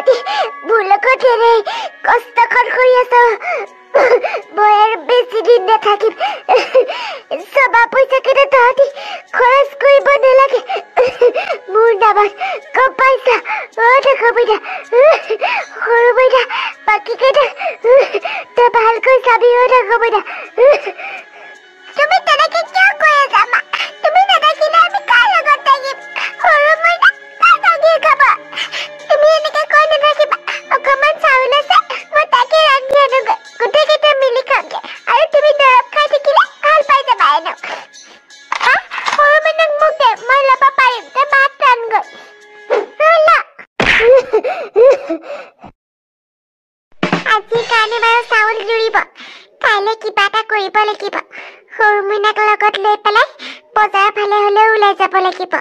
তহঁতি ভুলকতে কষ্টখন কৰি আছ মই আৰু বেছি দিন নাথাকিম সবা পইচাকেইটা তহঁতি খৰচ কৰিব নালাগে মোৰ নামত গম পাইছা দেখো বেটা সৰু বেটা বাকীকেইটা তই ভালকৈ চাবি দেখো বেটা তুমি তেনেকে কিয় কৈ আছা মা তুমি নাথাকিলে আমি কাৰ লগত থাকিম সৰু বেটা কাৰ থাকিয়ে খাবা তুমি এনেকে কৈ নাথাকিবা অকণমান চাউল আছে মই তাকে ৰান্ধি আনোগৈ গোটেইকেইটা মিলি খামগে আৰু তুমি দৰৱ খাই থাকিলে ভাল পাই যাবা এনেও সৰু বেটাক মোক দে মই ল'ব পাৰিম তই ভাত ৰান্ধগৈ আজিৰ কাৰণে বাৰু চাউল জুৰিব কাইলৈ কিবা এটা কৰিব লাগিব সৰু মইনাক লগত লৈ পেলাই বজাৰ ফালে হ'লেও ওলাই যাব লাগিব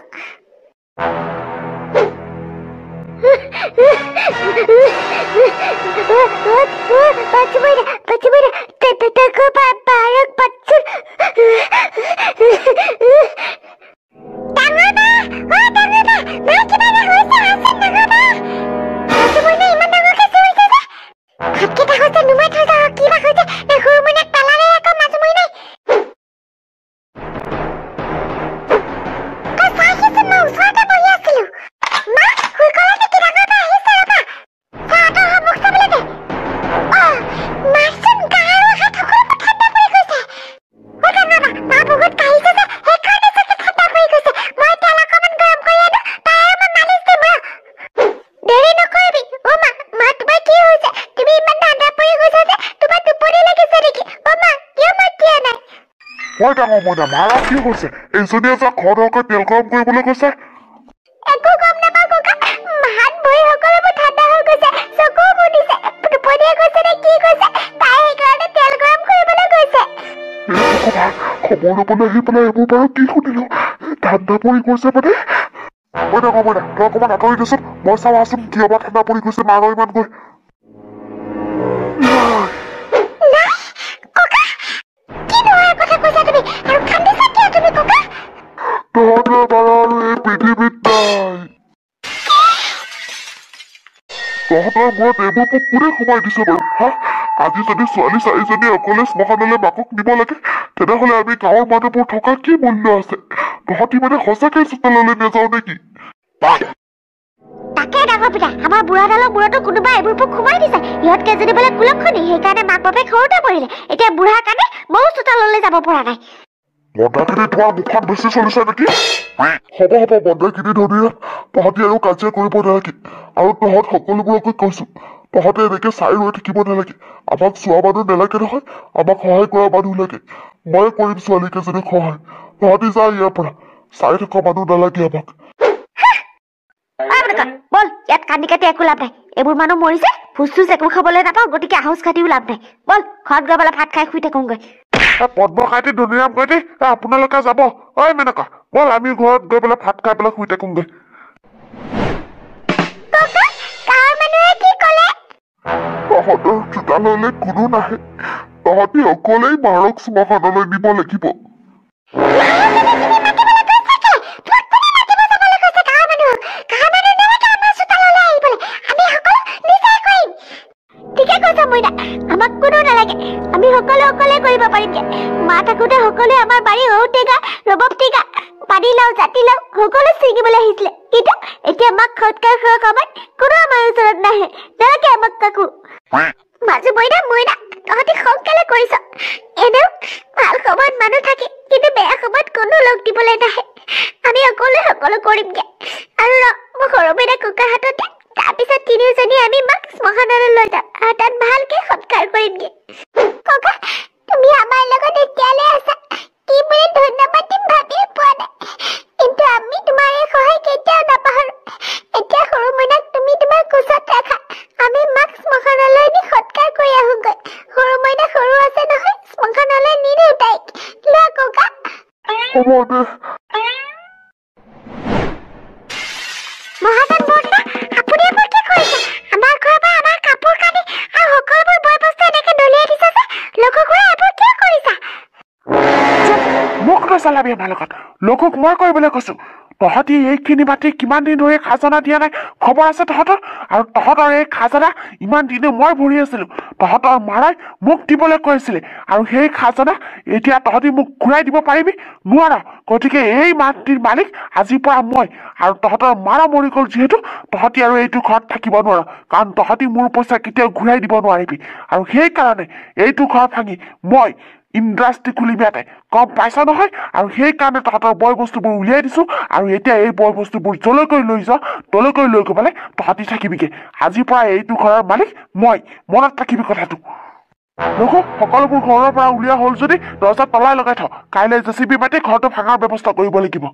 মইনা মাৰা কি হৈছে এইজনীয়ে যে ঘৰকে তেল গৰম কৰিবলৈ গৈছে একো গম নাপাওঁ ককা হাত ভৰি সকলোবোৰ ঠাণ্ডা হৈ গৈছে চকু মুদিছে টোপনিয়ে গৈছে নে কি কৈছে তাই সেইকাৰণে তেল গৰম কৰিবলৈ গৈছে খবৰ ল'বলৈ আহি পেলাই এইবোৰ বাৰু কি শুনিলো ঠাণ্ডা পৰি গৈছে মানে মইনা তই অকণমান আঁতৰি দেচোন মই চাওঁ আছোন কিয় বা ঠাণ্ডা পৰি গৈছে মাৰ ইমান গৈ তহঁতৰ ঘৰত এইবোৰ মোক কোনে সোমাই দিছে বাৰু হা আজি যদি ছোৱালী চাৰিজনী অকলে শ্মশানলৈ মাকক নিব লাগে তেনেহ'লে আমি গাঁৱৰ মানুহবোৰ থকা কি মূল্য আছে তহঁতি মানে সঁচাকে চোতাললৈ নাযাওঁ নেকি তাকে ডাঙৰ পিতা আমাৰ বুঢ়াডালৰ মূৰতো কোনোবা এইবোৰ পোক সোমাই দিছে ইহঁত কেইজনী বোলে কুলক্ষণী সেইকাৰণে মাক বাপেক সৰুতে মৰিলে এতিয়া বুঢ়াৰ কাৰণে ময়ো চোতাললৈ যাব পৰা নাই বন্ধাখিনি তোমাৰ মুখখন বেছি চলিছে নেকি হ'ব বন্ধাখিনি ধৰিয়া তহঁতি আৰু কাজিয়া কৰিব নালাগে আৰু তহঁত সকলোবোৰকে কৈছো তহঁতে এনেকে চাই ৰৈ থাকিব নালাগে আমাক চোৱা মানুহ নালাগে নহয় আমাক সহায় কৰা মানুহ লাগে মই কৰিম ছোৱালীকেইজনীক সহায় তহঁতি যা ইয়াৰ পৰা চাই থকা মানুহ নালাগে আমাক বল ইয়াত কান্দি কাটি একো লাভ নাই এইবোৰ মানুহ মৰিছে ভোজ চোজ একো খাবলৈ নাপাওঁ গতিকে আহোজ কাটিও লাভ নাই বল ঘৰত গৈ পেলাই ভাত খাই শুই থাকোগৈ পদ্মকাইটি ধুনীৰাম কাইটি আপোনালোকে যাব ঐ মেনকা বল আমি ঘৰত গৈ পেলাই ভাত খাই পেলাই শুই থাকোগৈ তহঁতৰ চোতাললৈ কোনো নাহে তহঁতি অকলেই মাৰক শ্মশানলৈ নিব লাগিব আমাক কোনো নালাগে আমি সকলো অকলে কৰিব পাৰিম মা থাকোতে সকলোৱে আমাৰ বাৰী ঔটেঙা ৰবাব টেঙা পানীলাও জাতিলাও সকলো ছিঙিবলৈ আহিছিলে কিন্তু এতিয়া আমাক সৎকাৰ খোৱা কামত কোনো আমাৰ ওচৰত নাহে নালাগে আমাক কাকো মাজু মইনা তহঁতি সংকেলে কৰিছ এনেও ভাল সময়ত মানুহ থাকে কিন্তু বেয়া সময়ত কোনো লগ দিবলৈ নাহে আমি অকলে সকলো কৰিমগে আৰু মই সৰু বেটা ককাৰ হাততে তাৰপিছত তিনিওজনী আমি মাক শ্মশানলৈ লৈ যাম আৰু তাত ভালকে সৎকাৰ কৰিমগে ককা তুমি আমাৰ লগত এতিয়ালৈ আছা কি বুলি ধন্যবাদ দিম ভাবিয়ে পোৱা নাই কিন্তু আমি তোমাৰ এই সহায় কেতিয়াও নাপাহৰো এতিয়া সৰু মইনাক তুমি তোমাৰ কোচত ৰাখা আমি মাক শ্মশানলৈ নি সৎকাৰ কৰি আহোগৈ সৰু মইনা সৰু আছে নহয় শ্মশানলৈ নিনিও তাইক লোৱা ককা হ'ব দে মহাজন বৰ্তা আপুনি এইবোৰ কি কৰিছে আমাৰ ঘৰৰ পৰা আমাৰ কাপোৰ কানি আৰু সকলোবোৰ বয় বস্তু এনেকে দলিয়াই দিছে যে লোকক এইবোৰ কিয় কৰিছা মোক নচলাবি আমাৰ লগত লোকক মই কৰিবলৈ কৈছো তহঁতি এইখিনি মাটি কিমান দিন ধৰি খাজনা দিয়া নাই খবৰ আছে তহঁতৰ আৰু তহঁতৰ এই খাজনা ইমান দিনে মই ভৰি আছিলো তহঁতৰ মাৰাই মোক দিবলৈ কৈছিলে আৰু সেই খাজনা এতিয়া তহঁতি মোক ঘূৰাই দিব পাৰিবি নোৱাৰ গতিকে এই মাটিৰ মালিক আজিৰ পৰা মই আৰু তহঁতৰ মাৰা মৰি গ'ল যিহেতু তহঁতি আৰু এইটো ঘৰত থাকিব নোৱাৰ কাৰণ তহঁতি মোৰ পইচা কেতিয়াও ঘূৰাই দিব নোৱাৰিবি আৰু সেইকাৰণে এইটো ঘৰ ভাঙি মই ইণ্ডাষ্ট্ৰি খুলিম ইয়াতে গম পাইছ নহয় আৰু সেইকাৰণে তহঁতৰ বয় বস্তুবোৰ উলিয়াই দিছো আৰু এতিয়া এই বয় বস্তুবোৰ যলৈকৈ লৈ যাওঁ তলৈকৈ লৈ গৈ পেলাই তহঁতি থাকিবিগে আজিৰ পৰা এইটো ঘৰৰ মালিক মই মনত ৰাখিবি কথাটো দেখো সকলোবোৰ ঘৰৰ পৰা উলিওৱা হ'ল যদি দৰ্জাত তলাই লগাই থ কাইলৈ জেচিবি মাতি ঘৰটো ভাঙাৰ ব্যৱস্থা কৰিব লাগিব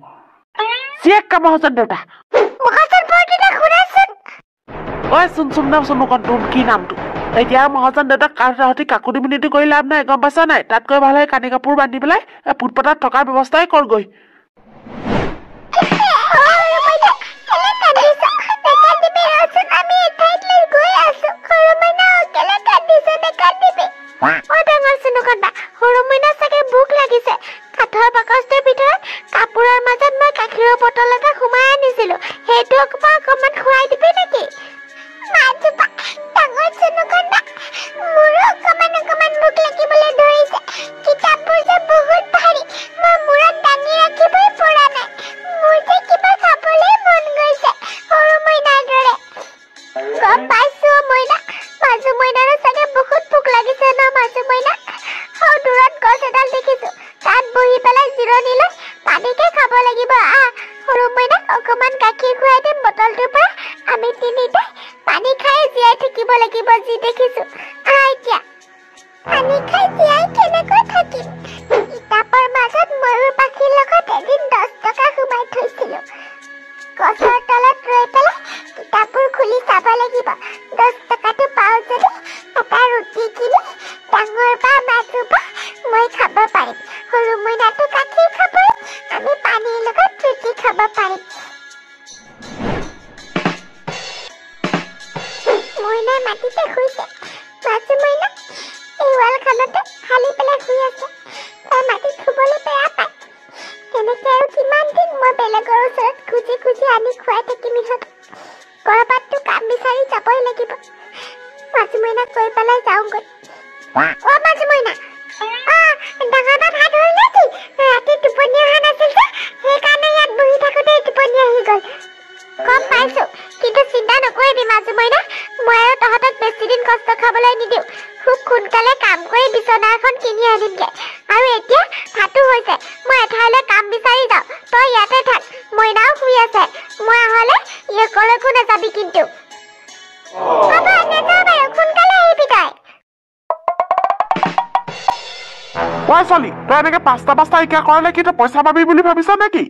মহাজন দেউতা ঐ চোন কি নামটো এতিয়া মহাজন দেউতাক কাঠি কাকুতি মিনতি কৰি লাভ নাই গম পাইছা নাই তাতকৈ ভাল হয় কানি কাপোৰ বান্ধি পেলাই ফুটপাথত থকাৰ ব্যৱস্থাই কৰগৈ কাপোৰৰ মাজত মই গাখীৰৰ বটল এটা সোমাই আনিছিলো সেইটো অকমান খুৱাই দিবি নেকি তই এনেকে পাঁচটা ইকা কৰালে কি তই পইচা পাবি বুলি ভাবিছ নেকি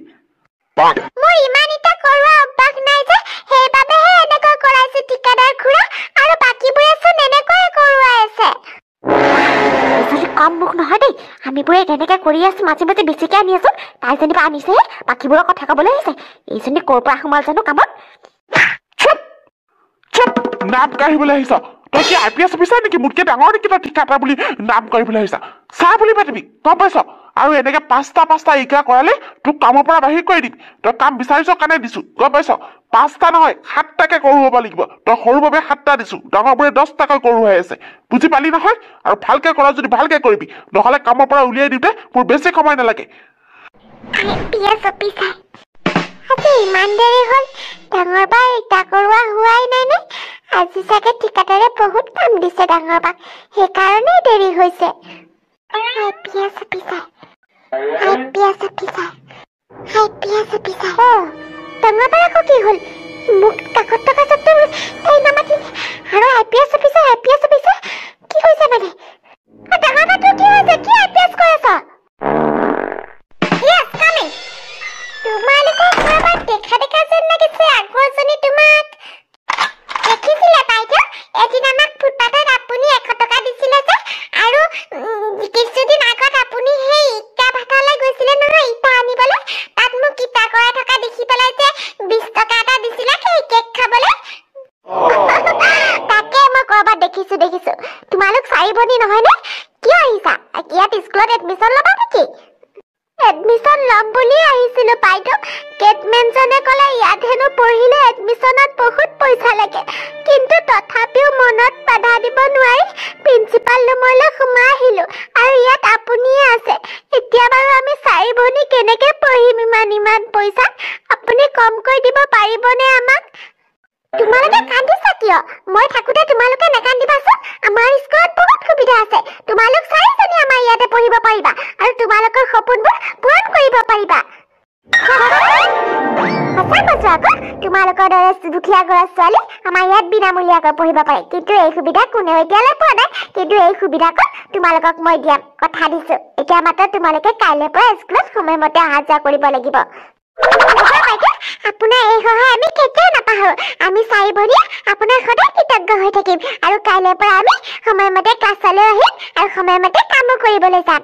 মোৰ ইমান এটা কৰোৱা অভ্যাস নাই যে সেইবাবেহে এনেকৈ কৰাইছে ঠিকাদাৰ খুৰা আৰু বাকীবোৰে চোন এনেকৈ কৰোৱাই আছে কম মুখ নহয় দেই আমিবোৰে তেনেকে কৰি আছো মাজে মাজে বেছিকে আনি আছো তাই যেনিবা আনিছে বাকীবোৰৰ কথা ক'বলৈ আহিছে এইজনী ক'ৰ পৰা সোমাল জানো কামত নাম কাঢ়িবলৈ আহিছ তই কি IPS অফিচাৰ নেকি মোতকে ডাঙৰ নেকি তই ঠিকাদাৰ বুলি নাম কৰিবলৈ আহিছা চাহ বুলি পাতিবি গম পাইছ আৰু এনেকে পাঁচটা ইকা কৰালে তোক কামৰ পৰা বাহিৰ কৰি দিবি তই কাম বিচাৰিছ কাৰণে দিছো গম পাইছ 5টা নহয় 7টাকে কৰোৱাব লাগিব তই সৰু বাবে 7টা দিছো ডাঙৰবোৰে 10টাকৈ কৰোৱাই আছে বুজি পালি নহয় আৰু ভালকে কৰা যদি ভালকে কৰিবি নহলে কামৰ পৰা উলিয়াই দিওঁতে মোৰ বেছি সময় নালাগে ইমান দেৰি হ'ল ডাঙৰ বা ইটা কৰোৱা হোৱাই নাই নে আজি চাগে ঠিকাদাৰে বহুত কাম দিছে ডাঙৰ বা সেইকাৰণে দেৰি হৈছে ডাঙৰ বাৰ আকৌ কি হ'ল মোক কাষত থকা সত্ত্বেও তাই নামাতি আৰু IPS অফিচাৰ কি হৈছে মানে ডাঙৰ বা তোৰ কি হৈছে কি IPS কৰি আছ তোমালোকৰ ঘৰবাৰ দেখা যেন লাগিছে আগৰজনী তোমাক দেখিছিলে বাইদেউ এদিন আমাক ফুটপাথত আপুনি 100 টকা দিছিলে যে আৰু কিছুদিন আগত আপুনি সেই ইটা ভাটালৈ গৈছিলে নহয় ইটা আনিবলৈ তাত মোক ইটা কৰা থকা দেখি পেলাই যে 20 টকা এটা দিছিলে সেই কেক খাবলৈ তাকে মই কৰবাত দেখিছো তোমালোক 4 ভনী নহয় নে কিয় আহিছা ইয়াত স্কুলত এডমিশ্যন ল'বা নেকি এডমিশ্যন ল'ম বুলি আহিছিলো বাইদেউ কেটমেনজনে ক'লে ইয়াত হেনো পঢ়িলে এডমিশ্যনত বহুত পইচা লাগে কিন্তু তথাপিও মনত বাধা দিব নোৱাৰি প্ৰিন্সিপাল ৰুমলৈ সোমাই আহিলো আৰু ইয়াত আপুনিয়ে আছে এতিয়া বাৰু আমি চাৰি ভনী কেনেকে পঢ়িম ইমান পইচা আপুনি কমকৈ দিব পাৰিবনে আমাক তোমালোকে কান্দিছা কিয় মই থাকোতে তোমালোকে নেকান্দিবাচোন আমাৰ স্কুলত বহুত সুবিধা আছে তোমালোক চাৰিজনী আমাৰ ইয়াতে পঢ়িব পাৰিবা আৰু তোমালোকৰ সপোনবোৰ পূৰণ কৰিব পাৰিবা সঁচা কৈছো আকৌ তোমালোকৰ দৰে দুখীয়া ঘৰৰ ছোৱালী আমাৰ ইয়াত বিনামূলীয়াকৈ পঢ়িব পাৰে কিন্তু এই সুবিধা কোনেও এতিয়ালৈ পোৱা নাই কিন্তু এই সুবিধাকণ তোমালোকক মই দিয়াম কথা দিছো এতিয়া মাত্ৰ তোমালোকে কাইলৈৰ পৰা স্কুলত সময়মতে অহা যোৱা কৰিব লাগিব আপোনাৰ এই সহায় আমি কেতিয়াও নাপাহৰো আমি চাৰি ভনীয়ে আপোনাৰ সদায় কৃতজ্ঞ হৈ থাকিম আৰু কাইলৈৰ পৰা আমি সময়মতে ক্লাছলৈ আহিম আৰু সময়মতে কামো কৰিবলৈ যাম